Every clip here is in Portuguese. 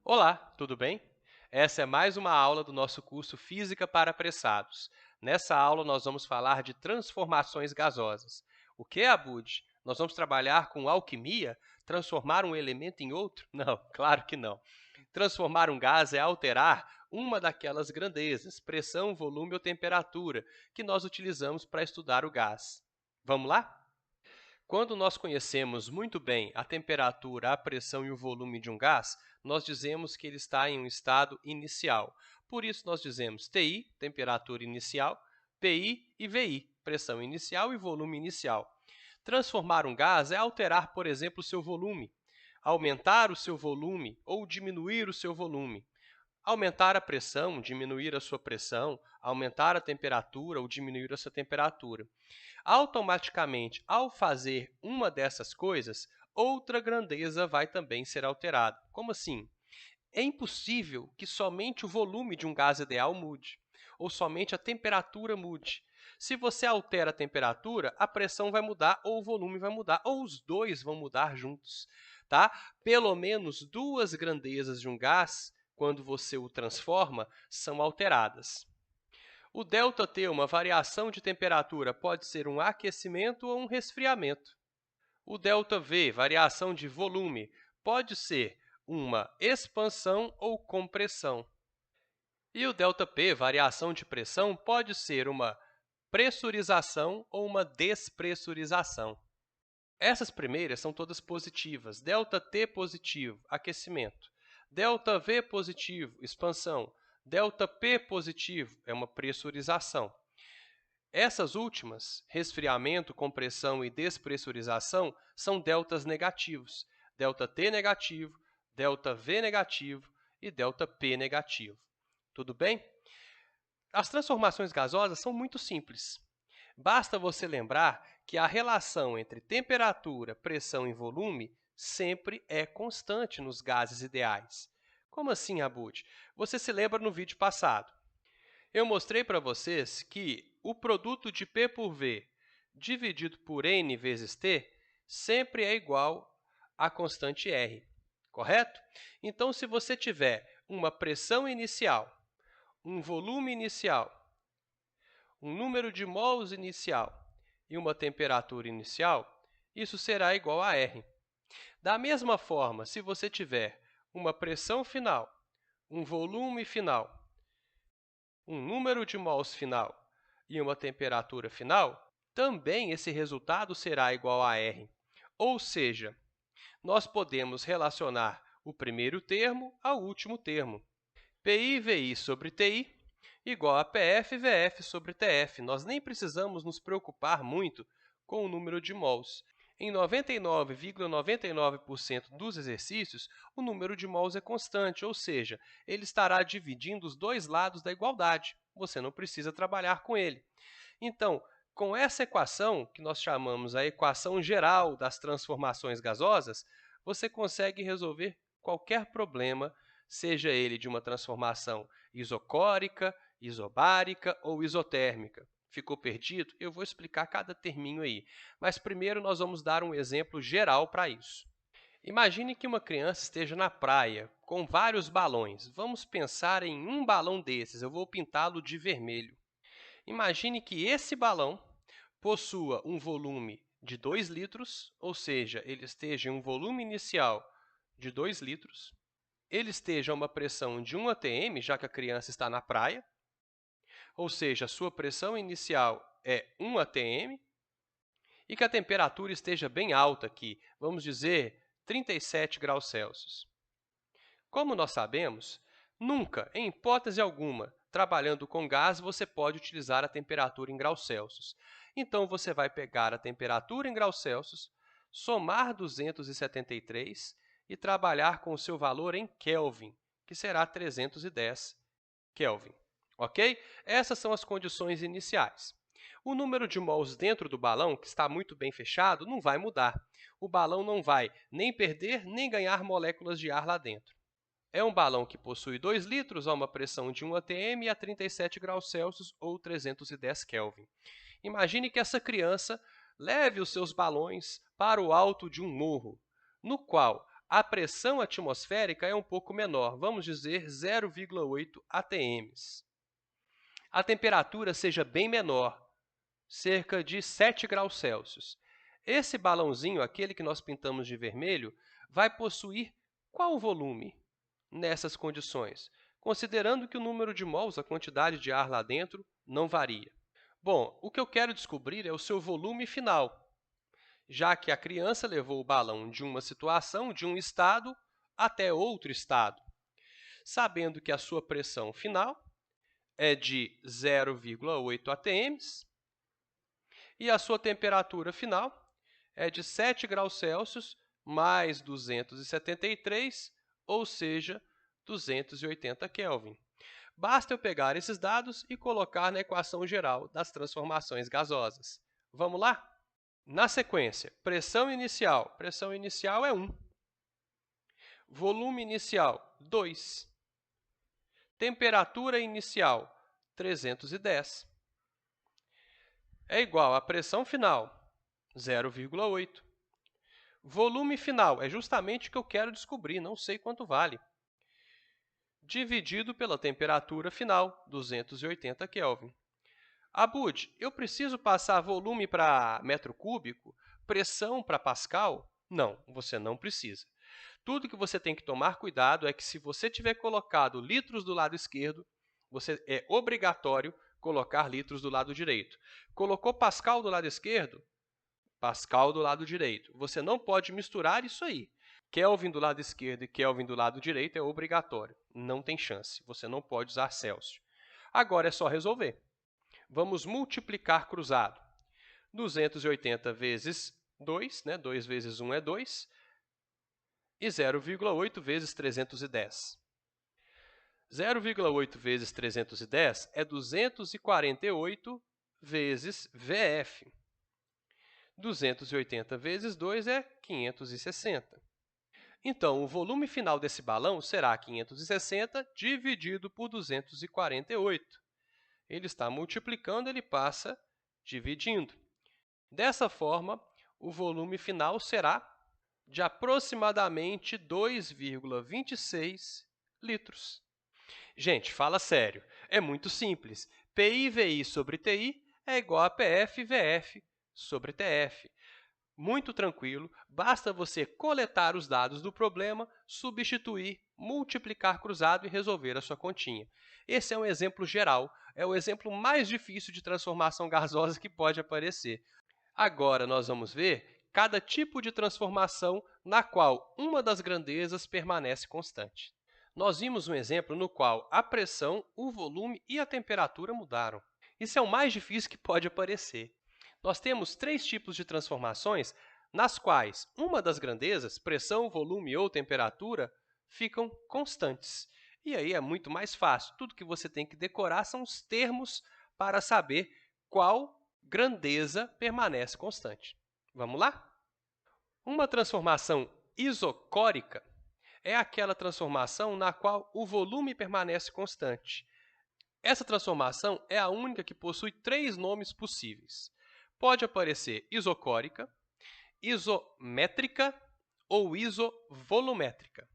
Olá, tudo bem? Essa é mais uma aula do nosso curso Física para Apressados. Nessa aula, nós vamos falar de transformações gasosas. O que, Abud? Nós vamos trabalhar com alquimia? Transformar um elemento em outro? Não, claro que não. Transformar um gás é alterar uma daquelas grandezas, pressão, volume ou temperatura, que nós utilizamos para estudar o gás. Vamos lá? Quando nós conhecemos muito bem a temperatura, a pressão e o volume de um gás, nós dizemos que ele está em um estado inicial. Por isso, nós dizemos TI, temperatura inicial, PI e VI, pressão inicial e volume inicial. Transformar um gás é alterar, por exemplo, o seu volume, aumentar o seu volume ou diminuir o seu volume. Aumentar a pressão, diminuir a sua pressão, aumentar a temperatura ou diminuir a sua temperatura. Automaticamente, ao fazer uma dessas coisas, outra grandeza vai também ser alterada. Como assim? É impossível que somente o volume de um gás ideal mude, ou somente a temperatura mude. Se você altera a temperatura, a pressão vai mudar, ou o volume vai mudar, ou os dois vão mudar juntos. Tá? Pelo menos duas grandezas de um gás, quando você o transforma, são alteradas. O ΔT, uma variação de temperatura, pode ser um aquecimento ou um resfriamento. O ΔV, variação de volume, pode ser uma expansão ou compressão. E o ΔP, variação de pressão, pode ser uma pressurização ou uma despressurização. Essas primeiras são todas positivas. ΔT positivo, aquecimento. ΔV positivo, expansão. ΔP positivo é uma pressurização. Essas últimas, resfriamento, compressão e despressurização, são deltas negativos. ΔT negativo, ΔV negativo e ΔP negativo. Tudo bem? As transformações gasosas são muito simples. Basta você lembrar que a relação entre temperatura, pressão e volume sempre é constante nos gases ideais. Como assim, Abud? Você se lembra no vídeo passado. Eu mostrei para vocês que o produto de P por V dividido por N vezes T sempre é igual à constante R, correto? Então, se você tiver uma pressão inicial, um volume inicial, um número de mols inicial e uma temperatura inicial, isso será igual a R. Da mesma forma, se você tiver uma pressão final, um volume final, um número de mols final e uma temperatura final, também esse resultado será igual a R. Ou seja, nós podemos relacionar o primeiro termo ao último termo. PI/VI sobre TI igual a PF/VF sobre TF. Nós nem precisamos nos preocupar muito com o número de mols. Em 99,99% dos exercícios, o número de mols é constante, ou seja, ele estará dividindo os dois lados da igualdade. Você não precisa trabalhar com ele. Então, com essa equação, que nós chamamos a equação geral das transformações gasosas, você consegue resolver qualquer problema, seja ele de uma transformação isocórica, isobárica ou isotérmica. Ficou perdido? Eu vou explicar cada terminho aí. Mas primeiro nós vamos dar um exemplo geral para isso. Imagine que uma criança esteja na praia com vários balões. Vamos pensar em um balão desses. Eu vou pintá-lo de vermelho. Imagine que esse balão possua um volume de 2 litros, ou seja, ele esteja em um volume inicial de 2 litros, ele esteja a uma pressão de 1 atm, já que a criança está na praia, ou seja, a sua pressão inicial é 1 atm, e que a temperatura esteja bem alta aqui, vamos dizer 37 graus Celsius. Como nós sabemos, nunca, em hipótese alguma, trabalhando com gás, você pode utilizar a temperatura em graus Celsius. Então, você vai pegar a temperatura em graus Celsius, somar 273 e trabalhar com o seu valor em Kelvin, que será 310 Kelvin. Ok? Essas são as condições iniciais. O número de mols dentro do balão, que está muito bem fechado, não vai mudar. O balão não vai nem perder nem ganhar moléculas de ar lá dentro. É um balão que possui 2 litros a uma pressão de 1 atm e a 37 graus Celsius ou 310 Kelvin. Imagine que essa criança leve os seus balões para o alto de um morro, no qual A pressão atmosférica é um pouco menor, vamos dizer 0,8 atm. A temperatura seja bem menor, cerca de 7 graus Celsius. Esse balãozinho, aquele que nós pintamos de vermelho, vai possuir qual volume nessas condições? Considerando que o número de mols, a quantidade de ar lá dentro, não varia. Bom, o que eu quero descobrir é o seu volume final, já que a criança levou o balão de uma situação, de um estado, até outro estado. Sabendo que a sua pressão final é de 0,8 atm e a sua temperatura final é de 7 graus Celsius mais 273, ou seja, 280 Kelvin. Basta eu pegar esses dados e colocar na equação geral das transformações gasosas. Vamos lá? Na sequência, pressão inicial é 1. Volume inicial, 2. Temperatura inicial, 310. É igual à pressão final, 0,8. Volume final é justamente o que eu quero descobrir, não sei quanto vale. Dividido pela temperatura final, 280 Kelvin. Abud, eu preciso passar volume para metro cúbico, pressão para pascal? Não, você não precisa. Tudo que você tem que tomar cuidado é que se você tiver colocado litros do lado esquerdo, é obrigatório colocar litros do lado direito. Colocou pascal do lado esquerdo? Pascal do lado direito. Você não pode misturar isso aí. Kelvin do lado esquerdo e Kelvin do lado direito é obrigatório. Não tem chance. Você não pode usar Celsius. Agora é só resolver. Vamos multiplicar cruzado. 280 vezes 2, 2 vezes 1 é 2, e 0,8 vezes 310. 0,8 vezes 310 é 248 vezes VF. 280 vezes 2 é 560. Então, o volume final desse balão será 560 dividido por 248. Ele está multiplicando, ele passa dividindo. Dessa forma, o volume final será de aproximadamente 2,26 litros. Gente, fala sério, é muito simples. PI/VI sobre TI é igual a PF/VF sobre TF. Muito tranquilo, basta você coletar os dados do problema, substituir, multiplicar cruzado e resolver a sua continha. Esse é um exemplo geral, é o exemplo mais difícil de transformação gasosa que pode aparecer. Agora, nós vamos ver cada tipo de transformação na qual uma das grandezas permanece constante. Nós vimos um exemplo no qual a pressão, o volume e a temperatura mudaram. Isso é o mais difícil que pode aparecer. Nós temos 3 tipos de transformações nas quais uma das grandezas, pressão, volume ou temperatura, ficam constantes. E aí é muito mais fácil. Tudo que você tem que decorar são os termos para saber qual grandeza permanece constante. Vamos lá? Uma transformação isocórica é aquela transformação na qual o volume permanece constante. Essa transformação é a única que possui 3 nomes possíveis. Pode aparecer isocórica, isométrica ou isovolumétrica.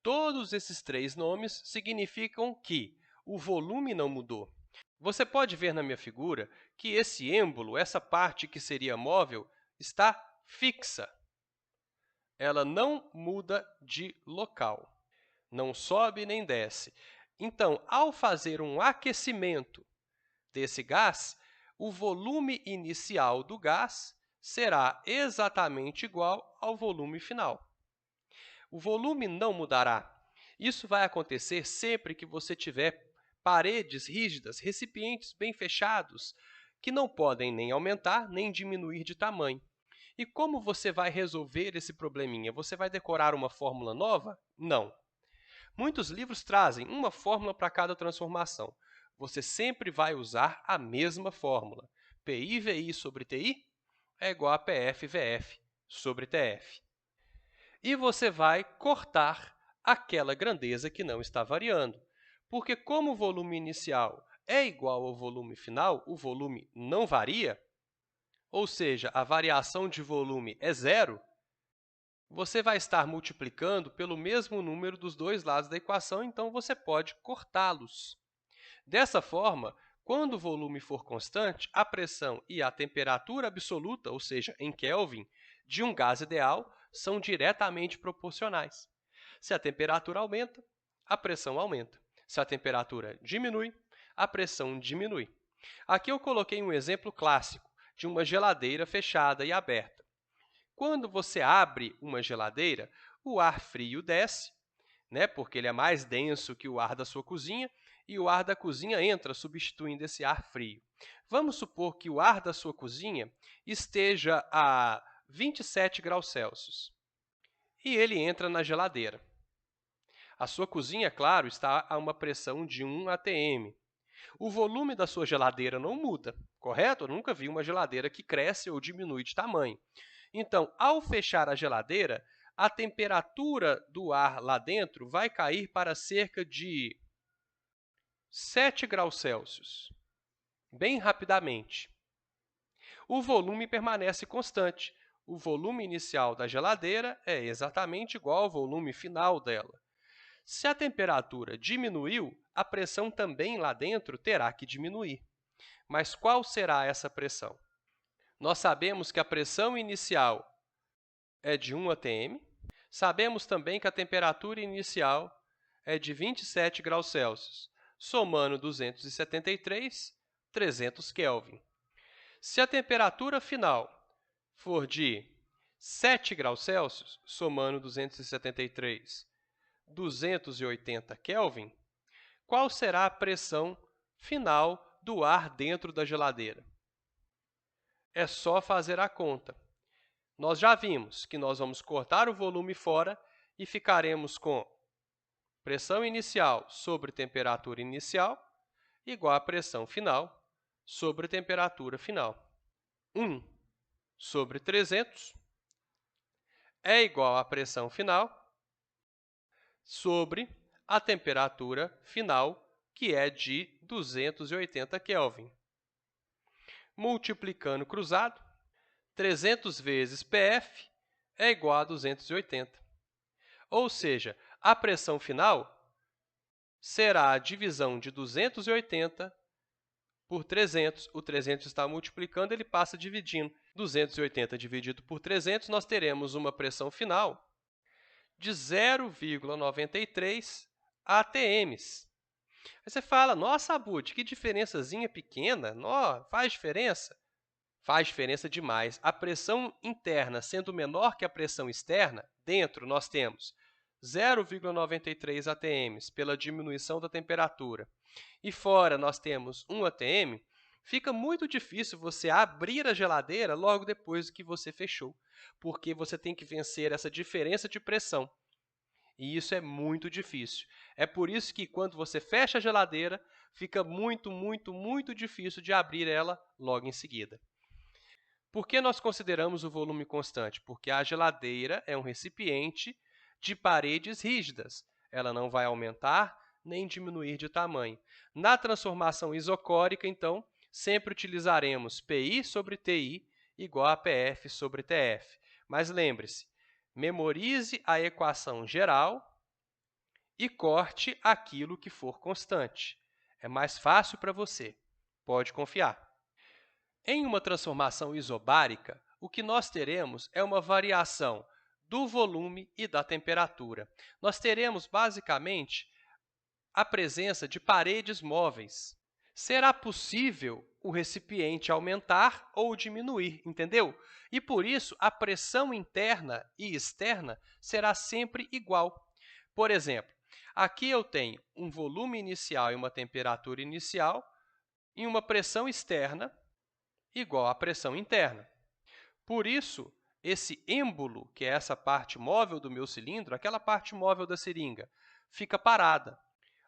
Todos esses 3 nomes significam que o volume não mudou. Você pode ver na minha figura que esse êmbolo, essa parte que seria móvel, está fixa. Ela não muda de local, não sobe nem desce. Então, ao fazer um aquecimento desse gás, o volume inicial do gás será exatamente igual ao volume final. O volume não mudará. Isso vai acontecer sempre que você tiver paredes rígidas, recipientes bem fechados, que não podem nem aumentar nem diminuir de tamanho. E como você vai resolver esse probleminha? Você vai decorar uma fórmula nova? Não. Muitos livros trazem uma fórmula para cada transformação. Você sempre vai usar a mesma fórmula. PI/VI sobre TI é igual a PF/VF sobre TF. E você vai cortar aquela grandeza que não está variando. Porque como o volume inicial é igual ao volume final, o volume não varia, ou seja, a variação de volume é zero, Você vai estar multiplicando pelo mesmo número dos dois lados da equação, então você pode cortá-los. Dessa forma, quando o volume for constante, a pressão e a temperatura absoluta, ou seja, em Kelvin, de um gás ideal são diretamente proporcionais. Se a temperatura aumenta, a pressão aumenta. Se a temperatura diminui, a pressão diminui. Aqui eu coloquei um exemplo clássico de uma geladeira fechada e aberta. Quando você abre uma geladeira, o ar frio desce, porque ele é mais denso que o ar da sua cozinha, e o ar da cozinha entra, substituindo esse ar frio. Vamos supor que o ar da sua cozinha esteja a 27 graus Celsius e ele entra na geladeira. A sua cozinha, claro, está a uma pressão de 1 atm. O volume da sua geladeira não muda, correto? Eu nunca vi uma geladeira que cresce ou diminui de tamanho. Então, ao fechar a geladeira, a temperatura do ar lá dentro vai cair para cerca de 7 graus Celsius, bem rapidamente. O volume permanece constante. O volume inicial da geladeira é exatamente igual ao volume final dela. Se a temperatura diminuiu, a pressão também lá dentro terá que diminuir. Mas qual será essa pressão? Nós sabemos que a pressão inicial é de 1 atm. Sabemos também que a temperatura inicial é de 27 graus Celsius, somando 273, 300 Kelvin. Se a temperatura final for de 7 graus Celsius, somando 273, 280 Kelvin, qual será a pressão final do ar dentro da geladeira? É só fazer a conta. Nós já vimos que nós vamos cortar o volume fora e ficaremos com pressão inicial sobre temperatura inicial igual a pressão final sobre temperatura final. 1 sobre 300 é igual à pressão final sobre a temperatura final, que é de 280 Kelvin. Multiplicando cruzado, 300 vezes PF é igual a 280. Ou seja, a pressão final será a divisão de 280 por 300. O 300 está multiplicando, ele passa dividindo. 280 dividido por 300, nós teremos uma pressão final de 0,93 atms. Aí você fala, nossa, Abud, que diferençazinha pequena, faz diferença? Faz diferença demais. A pressão interna sendo menor que a pressão externa, dentro nós temos 0,93 atms pela diminuição da temperatura, e fora nós temos 1 atm, fica muito difícil você abrir a geladeira logo depois que você fechou, porque você tem que vencer essa diferença de pressão. E isso é muito difícil. É por isso que, quando você fecha a geladeira, fica muito, muito, muito difícil de abrir ela logo em seguida. Por que nós consideramos o volume constante? Porque a geladeira é um recipiente de paredes rígidas. Ela não vai aumentar nem diminuir de tamanho. Na transformação isocórica, então, sempre utilizaremos PI sobre TI igual a PF sobre TF. Mas lembre-se, memorize a equação geral e corte aquilo que for constante. É mais fácil para você. Pode confiar. Em uma transformação isobárica, o que nós teremos é uma variação do volume e da temperatura. Nós teremos, basicamente, a presença de paredes móveis. Será possível o recipiente aumentar ou diminuir, entendeu? E, por isso, a pressão interna e externa será sempre igual. Por exemplo, aqui eu tenho um volume inicial e uma temperatura inicial e uma pressão externa igual à pressão interna. Por isso, esse êmbolo, que é essa parte móvel do meu cilindro, aquela parte móvel da seringa, fica parada.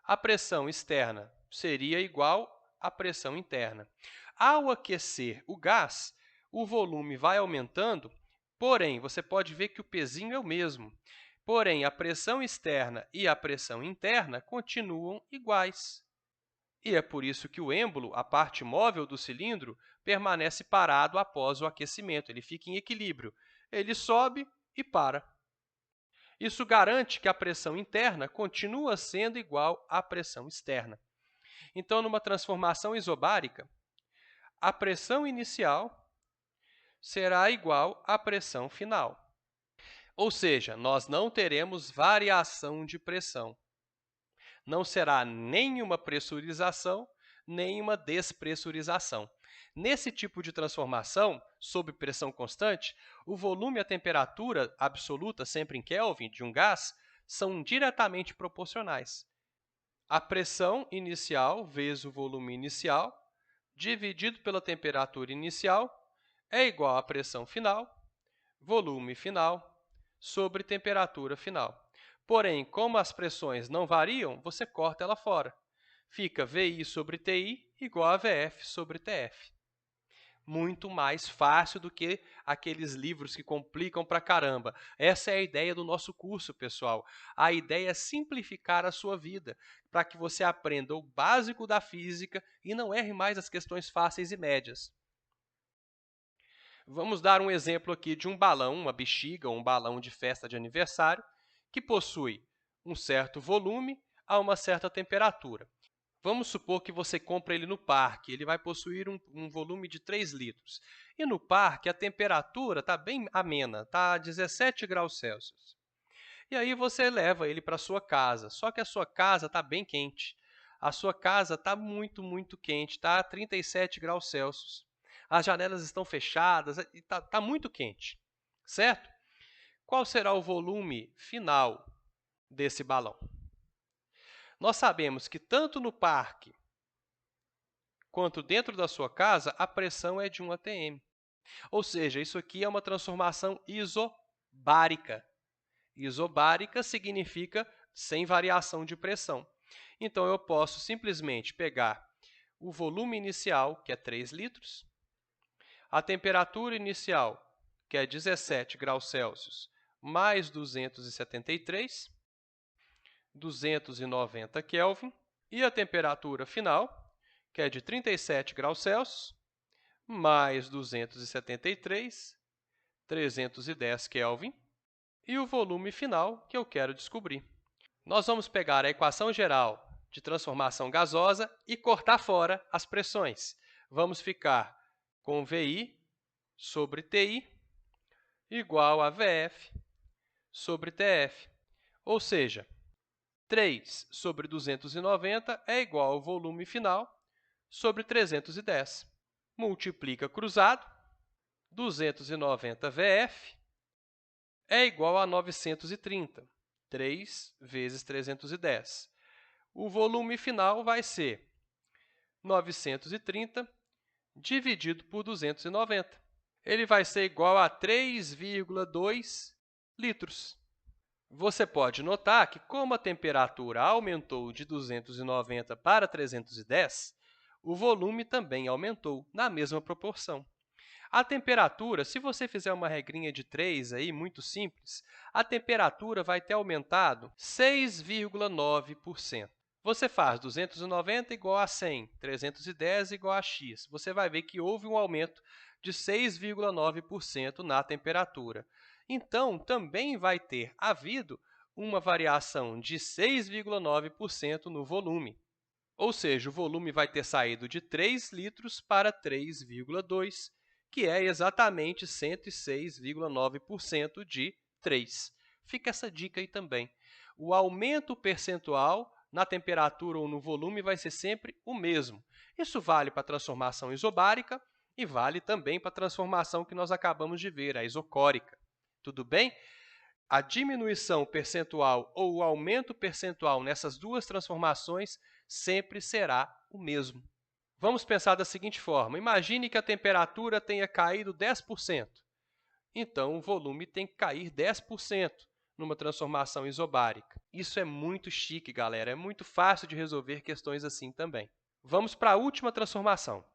A pressão externa seria igual à pressão interna. Ao aquecer o gás, o volume vai aumentando, porém, você pode ver que o pezinho é o mesmo. Porém, a pressão externa e a pressão interna continuam iguais. E é por isso que o êmbolo, a parte móvel do cilindro, permanece parado após o aquecimento. Ele fica em equilíbrio. Ele sobe e para. Isso garante que a pressão interna continua sendo igual à pressão externa. Então, numa transformação isobárica, a pressão inicial será igual à pressão final. Ou seja, nós não teremos variação de pressão. Não será nenhuma pressurização, nem uma despressurização. Nesse tipo de transformação, sob pressão constante, o volume e a temperatura absoluta, sempre em Kelvin, de um gás, são diretamente proporcionais. A pressão inicial vezes o volume inicial, dividido pela temperatura inicial, é igual à pressão final, volume final, sobre temperatura final. Porém, como as pressões não variam, você corta ela fora. Fica VI sobre TI igual a VF sobre TF. Muito mais fácil do que aqueles livros que complicam pra caramba. Essa é a ideia do nosso curso, pessoal. A ideia é simplificar a sua vida, para que você aprenda o básico da física e não erre mais as questões fáceis e médias. Vamos dar um exemplo aqui de um balão, uma bexiga ou um balão de festa de aniversário, que possui um certo volume a uma certa temperatura. Vamos supor que você compra ele no parque, ele vai possuir um volume de 3 litros. E no parque a temperatura está bem amena, está a 17 graus Celsius. E aí você leva ele para a sua casa, só que a sua casa está bem quente. A sua casa está muito quente, está a 37 graus Celsius. As janelas estão fechadas e está muito quente, certo? Qual será o volume final desse balão? Nós sabemos que tanto no parque quanto dentro da sua casa, a pressão é de 1 atm. Ou seja, isso aqui é uma transformação isobárica. Isobárica significa sem variação de pressão. Então, eu posso simplesmente pegar o volume inicial, que é 3 litros, a temperatura inicial, que é 17 graus Celsius, mais 273, 290 Kelvin, e a temperatura final, que é de 37 graus Celsius, mais 273, 310 Kelvin, e o volume final que eu quero descobrir. Nós vamos pegar a equação geral de transformação gasosa e cortar fora as pressões. Vamos ficar com VI sobre TI igual a VF sobre TF. Ou seja, 3 sobre 290 é igual ao volume final sobre 310. Multiplica cruzado, 290 VF é igual a 930, 3 vezes 310. O volume final vai ser 930 dividido por 290. Ele vai ser igual a 3,2 litros. Você pode notar que, como a temperatura aumentou de 290 para 310, o volume também aumentou na mesma proporção. A temperatura, se você fizer uma regrinha de 3, aí, muito simples, a temperatura vai ter aumentado 6,9%. Você faz 290 igual a 100, 310 igual a x. Você vai ver que houve um aumento de 6,9% na temperatura. Então, também vai ter havido uma variação de 6,9% no volume. Ou seja, o volume vai ter saído de 3 litros para 3,2, que é exatamente 106,9% de 3. Fica essa dica aí também. O aumento percentual na temperatura ou no volume vai ser sempre o mesmo. Isso vale para a transformação isobárica e vale também para a transformação que nós acabamos de ver, a isocórica. Tudo bem? A diminuição percentual ou o aumento percentual nessas duas transformações sempre será o mesmo. Vamos pensar da seguinte forma. Imagine que a temperatura tenha caído 10%. Então, o volume tem que cair 10% numa transformação isobárica. Isso é muito chique, galera. É muito fácil de resolver questões assim também. Vamos para a última transformação.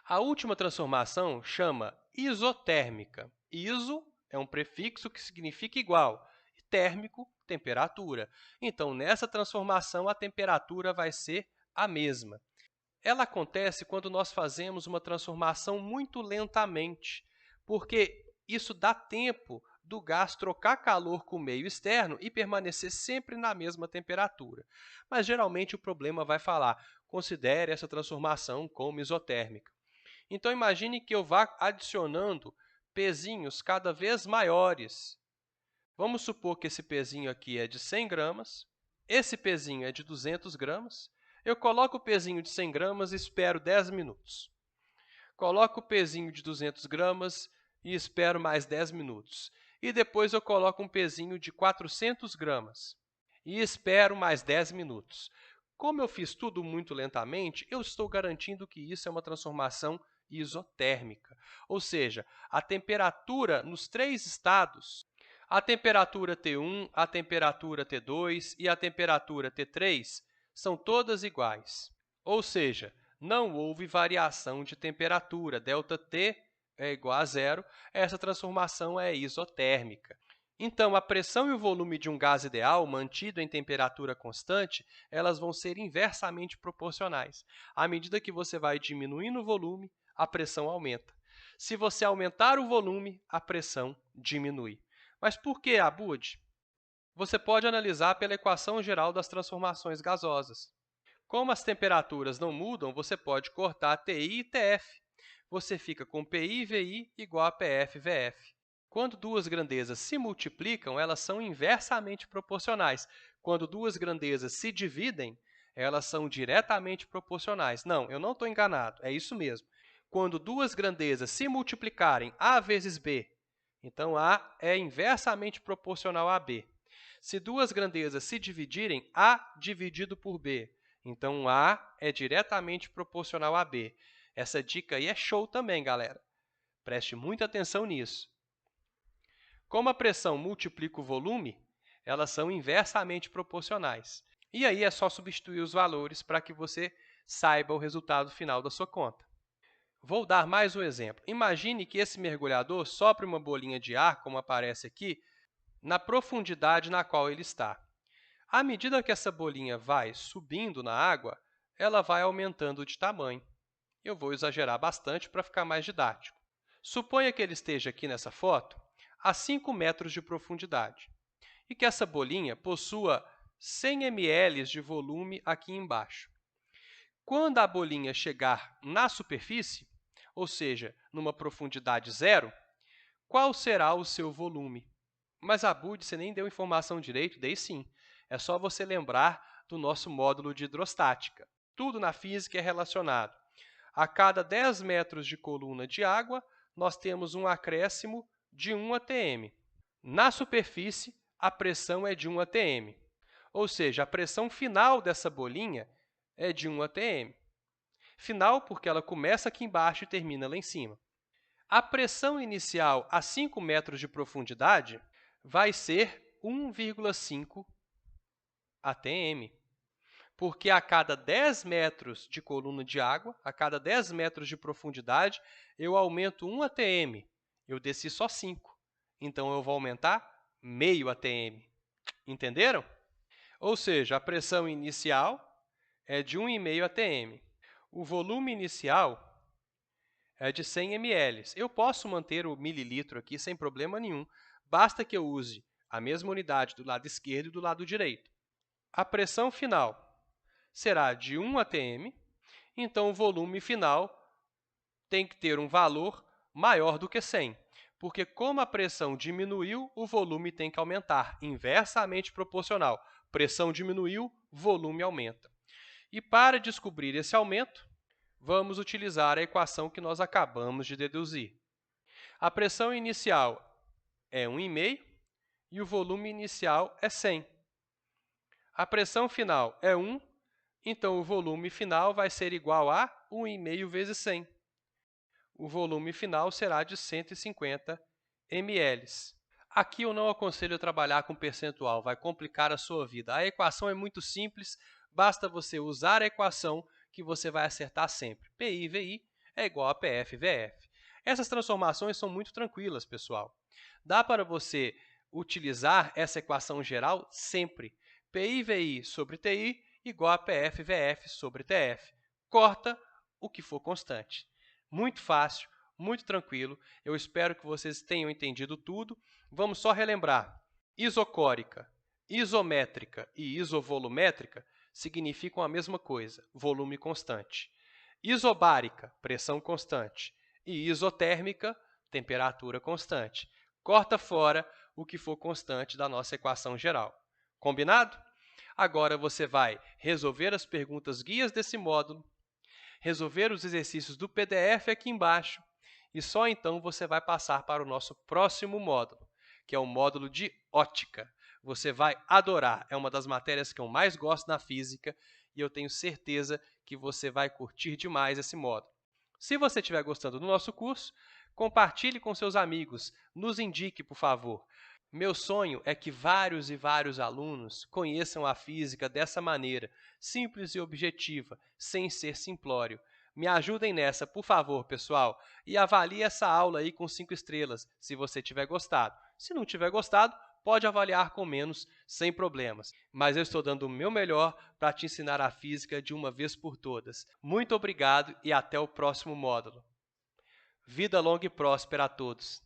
A última transformação chama isotérmica. Iso é um prefixo que significa igual. E térmico, temperatura. Então, nessa transformação, a temperatura vai ser a mesma. Ela acontece quando nós fazemos uma transformação muito lentamente, porque isso dá tempo do gás trocar calor com o meio externo e permanecer sempre na mesma temperatura. Mas, geralmente, o problema vai falar, considere essa transformação como isotérmica. Então, imagine que eu vá adicionando pezinhos cada vez maiores. Vamos supor que esse pezinho aqui é de 100 gramas, esse pezinho é de 200 gramas. Eu coloco o pezinho de 100 gramas e espero 10 minutos. Coloco o pezinho de 200 gramas e espero mais 10 minutos. E depois eu coloco um pezinho de 400 gramas e espero mais 10 minutos. Como eu fiz tudo muito lentamente, eu estou garantindo que isso é uma transformação isotérmica, ou seja, a temperatura nos 3 estados, a temperatura T1, a temperatura T2 e a temperatura T3, são todas iguais, ou seja, não houve variação de temperatura, ΔT é igual a zero, essa transformação é isotérmica. Então, a pressão e o volume de um gás ideal, mantido em temperatura constante, elas vão ser inversamente proporcionais. À medida que você vai diminuindo o volume, a pressão aumenta. Se você aumentar o volume, a pressão diminui. Mas por que, Abud? Você pode analisar pela equação geral das transformações gasosas. Como as temperaturas não mudam, você pode cortar TI e TF. Você fica com PI VI igual a PF VF. Quando duas grandezas se multiplicam, elas são inversamente proporcionais. Quando duas grandezas se dividem, elas são diretamente proporcionais. Não, eu não estou enganado, é isso mesmo. Quando duas grandezas se multiplicarem, A vezes B, então A é inversamente proporcional a B. Se duas grandezas se dividirem, A dividido por B, então A é diretamente proporcional a B. Essa dica aí é show também, galera. Preste muita atenção nisso. Como a pressão multiplica o volume, elas são inversamente proporcionais. E aí é só substituir os valores para que você saiba o resultado final da sua conta. Vou dar mais um exemplo. Imagine que esse mergulhador sopre uma bolinha de ar, como aparece aqui, na profundidade na qual ele está. À medida que essa bolinha vai subindo na água, ela vai aumentando de tamanho. Eu vou exagerar bastante para ficar mais didático. Suponha que ele esteja aqui nessa foto a 5 metros de profundidade e que essa bolinha possua 100 ml de volume aqui embaixo. Quando a bolinha chegar na superfície, ou seja, numa profundidade zero, qual será o seu volume? Mas, Abud, você nem deu informação direito? Dei sim. É só você lembrar do nosso módulo de hidrostática. Tudo na física é relacionado. A cada 10 metros de coluna de água, nós temos um acréscimo de 1 atm. Na superfície, a pressão é de 1 atm. Ou seja, a pressão final dessa bolinha é de 1 atm. Final porque ela começa aqui embaixo e termina lá em cima. A pressão inicial a 5 metros de profundidade vai ser 1,5 atm, porque a cada 10 metros de coluna de água, a cada 10 metros de profundidade, eu aumento 1 atm. Eu desci só 5, então eu vou aumentar meio atm. Entenderam? Ou seja, a pressão inicial é de 1,5 atm. O volume inicial é de 100 ml. Eu posso manter o mililitro aqui sem problema nenhum, basta que eu use a mesma unidade do lado esquerdo e do lado direito. A pressão final será de 1 atm, então o volume final tem que ter um valor maior do que 100, porque como a pressão diminuiu, o volume tem que aumentar, inversamente proporcional. Pressão diminuiu, volume aumenta. E para descobrir esse aumento, vamos utilizar a equação que nós acabamos de deduzir. A pressão inicial é 1,5 e o volume inicial é 100. A pressão final é 1, então o volume final vai ser igual a 1,5 vezes 100. O volume final será de 150 ml. Aqui eu não aconselho trabalhar com percentual, vai complicar a sua vida. A equação é muito simples, basta você usar a equação que você vai acertar sempre. PI VI é igual a PF VF. Essas transformações são muito tranquilas, pessoal. Dá para você utilizar essa equação geral sempre. PI VI sobre TI igual a PF VF sobre TF. Corta o que for constante. Muito fácil, muito tranquilo. Eu espero que vocês tenham entendido tudo. Vamos só relembrar. Isocórica, isométrica e isovolumétrica significam a mesma coisa, volume constante. Isobárica, pressão constante. E isotérmica, temperatura constante. Corta fora o que for constante da nossa equação geral. Combinado? Agora você vai resolver as perguntas guias desse módulo, resolver os exercícios do PDF aqui embaixo e só então você vai passar para o nosso próximo módulo, que é o módulo de ótica. Você vai adorar, é uma das matérias que eu mais gosto na física e eu tenho certeza que você vai curtir demais esse módulo. Se você estiver gostando do nosso curso, compartilhe com seus amigos, nos indique, por favor. Meu sonho é que vários e vários alunos conheçam a física dessa maneira, simples e objetiva, sem ser simplório. Me ajudem nessa, por favor, pessoal, e avalie essa aula aí com 5 estrelas, se você tiver gostado. Se não tiver gostado, pode avaliar com menos, sem problemas. Mas eu estou dando o meu melhor para te ensinar a física de uma vez por todas. Muito obrigado e até o próximo módulo. Vida longa e próspera a todos!